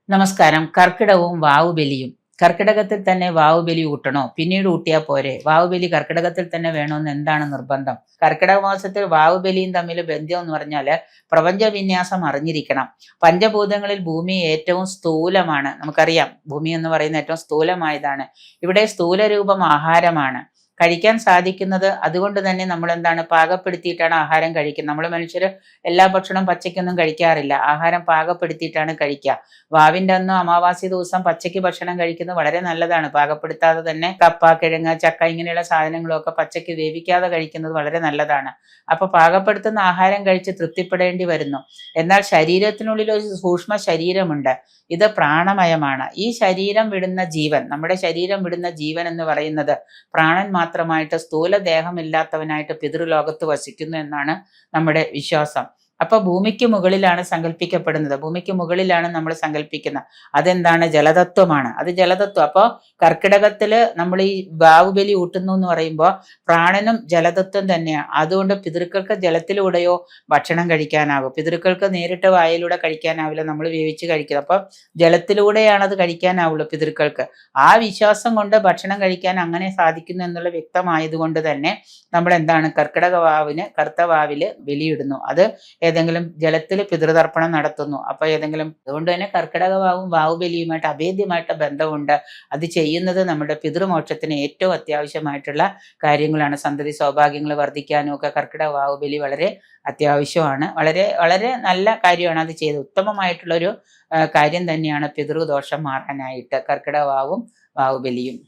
നമസ്കാരം. കർക്കിടകവും വാവുബലിയും. കർക്കിടകത്തിൽ തന്നെ വാവുബലി ഊട്ടണോ? പിന്നീട് ഊട്ടിയാൽ പോരെ? വാവുബലി കർക്കിടകത്തിൽ തന്നെ വേണമെന്ന് എന്താണ് നിർബന്ധം? കർക്കിടക മാസത്തിൽ വാവുബലിയും തമ്മിൽ ബന്ധം എന്ന് പറഞ്ഞാൽ പ്രപഞ്ച വിന്യാസം അറിഞ്ഞിരിക്കണം. പഞ്ചഭൂതങ്ങളിൽ ഭൂമി ഏറ്റവും സ്ഥൂലമാണ്. നമുക്കറിയാം, ഭൂമി എന്ന് പറയുന്ന ഏറ്റവും സ്ഥൂലമായതാണ്. ഇവിടെ സ്ഥൂല രൂപം ആഹാരമാണ്. കഴിക്കാൻ സാധിക്കുന്നത് അതുകൊണ്ട് തന്നെ നമ്മൾ എന്താണ് പാകപ്പെടുത്തിയിട്ടാണ് ആഹാരം കഴിക്കുന്നത്. നമ്മൾ മനുഷ്യർ എല്ലാ ഭക്ഷണവും പച്ചയ്ക്കൊന്നും കഴിക്കാറില്ല. ആഹാരം പാകപ്പെടുത്തിയിട്ടാണ് കഴിക്കുക. വാവിന്റെ അന്ന് അമാവാസി ദിവസം പച്ചയ്ക്ക് ഭക്ഷണം കഴിക്കുന്നത് വളരെ നല്ലതാണ്. പാകപ്പെടുത്താതെ തന്നെ കപ്പ, കിഴങ്ങ്, ചക്ക ഇങ്ങനെയുള്ള സാധനങ്ങളൊക്കെ പച്ചയ്ക്ക് വേവിക്കാതെ കഴിക്കുന്നത് വളരെ നല്ലതാണ്. അപ്പൊ പാകപ്പെടുത്തുന്ന ആഹാരം കഴിച്ച് തൃപ്തിപ്പെടേണ്ടി വരുന്നു. എന്നാൽ ശരീരത്തിനുള്ളിൽ ഒരു സൂക്ഷ്മ ശരീരമുണ്ട്. ഇത് പ്രാണമയമാണ്. ഈ ശരീരം വിടുന്ന ജീവൻ, നമ്മുടെ ശരീരം വിടുന്ന ജീവൻ എന്ന് പറയുന്നത് പ്രാണൻ മാത്രമായിട്ട് സ്ഥൂല ദേഹമില്ലാത്തവനായിട്ട് പിതൃലോകത്ത് വസിക്കുന്നു എന്നാണ് നമ്മുടെ വിശ്വാസം. അപ്പൊ ഭൂമിക്ക് മുകളിലാണ് സങ്കല്പിക്കപ്പെടുന്നത്. ഭൂമിക്ക് മുകളിലാണ് നമ്മൾ സങ്കല്പിക്കുന്നത്. അതെന്താണ്? ജലതത്വമാണ്. അത് ജലതത്വം. അപ്പോൾ കർക്കിടകത്തില് നമ്മൾ ഈ വാവുബലി ഊട്ടുന്നു എന്ന് പറയുമ്പോൾ പ്രാണനും ജലതത്വം തന്നെയാണ്. അതുകൊണ്ട് പിതൃക്കൾക്ക് ജലത്തിലൂടെയോ ഭക്ഷണം കഴിക്കാനാകും. പിതൃക്കൾക്ക് നേരിട്ട് വായിലൂടെ കഴിക്കാനാവില്ല, നമ്മൾ വേവിച്ച് കഴിക്കുന്നത്. അപ്പം ജലത്തിലൂടെയാണ് അത് കഴിക്കാനാവുള്ളൂ പിതൃക്കൾക്ക്. ആ വിശ്വാസം കൊണ്ട് ഭക്ഷണം കഴിക്കാൻ അങ്ങനെ സാധിക്കുന്നു എന്നുള്ള വ്യക്തമായതുകൊണ്ട് തന്നെ നമ്മൾ എന്താണ് കർക്കിടക വാവിന് കറുത്ത വാവില് ബലിയിടുന്നു. അത് ഏതെങ്കിലും ജലത്തിൽ പിതൃതർപ്പണം നടത്തുന്നു. അപ്പൊ അതുകൊണ്ട് തന്നെ കർക്കിടക വാവും വാവുബലിയുമായിട്ട് അഭേദ്യമായിട്ട് ബന്ധമുണ്ട്. അത് ചെയ്യുന്നത് നമ്മുടെ പിതൃമോക്ഷത്തിന് ഏറ്റവും അത്യാവശ്യമായിട്ടുള്ള കാര്യങ്ങളാണ്. സന്തതി സൗഭാഗ്യങ്ങൾ വർദ്ധിക്കാനും ഒക്കെ കർക്കിടക വാവുബലി വളരെ അത്യാവശ്യമാണ്. വളരെ വളരെ നല്ല കാര്യമാണ് അത് ചെയ്തത്. ഉത്തമമായിട്ടുള്ളൊരു കാര്യം തന്നെയാണ് പിതൃദോഷം മാറാനായിട്ട് കർക്കിടക വാവും വാവുബലിയും.